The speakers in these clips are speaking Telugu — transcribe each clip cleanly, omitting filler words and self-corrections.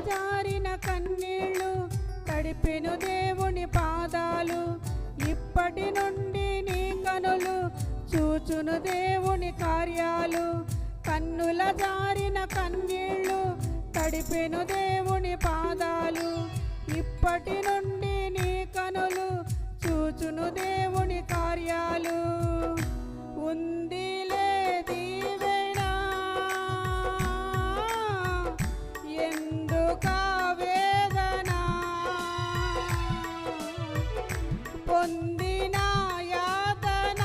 జారిన కన్నీళ్ళు తడిపెను దేవుని పాదాలు. ఇప్పటి నుండి నీ కనులు చూచును దేవుని కార్యాలు. కన్నుల జారిన కన్నీళ్ళు తడిపెను దేవుని పాదాలు. ఇప్పటి నుండి నీ కనులు చూచును దేవుని కార్యాలు. ఉందిలే దీవెన ఎందుకా వేదన, పొందిన యాతన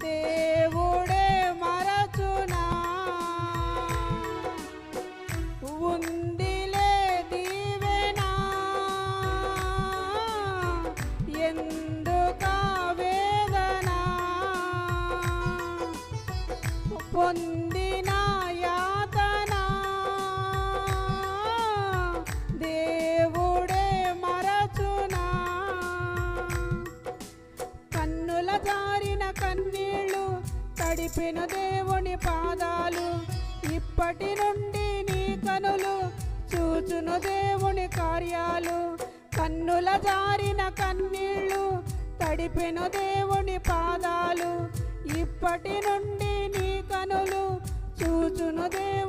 దేవుడే మరచునా. ఉందిలే దీవెన ఎందుకా వేదన, పొందిన యాతన దేవుడే మరచునా. కన్నుల జారిన కన్నీళ్ళు తడిపిన దేవుని పాదాలు. ఇప్పటి నుండి నీ కనులు చూచును దేవుని కార్యాలు. కన్నుల జారిన కన్నీళ్ళు తడిపిన దేవుని పాదాలు. ఇప్పటి నుండి నీ కనులు చూచును దేవుని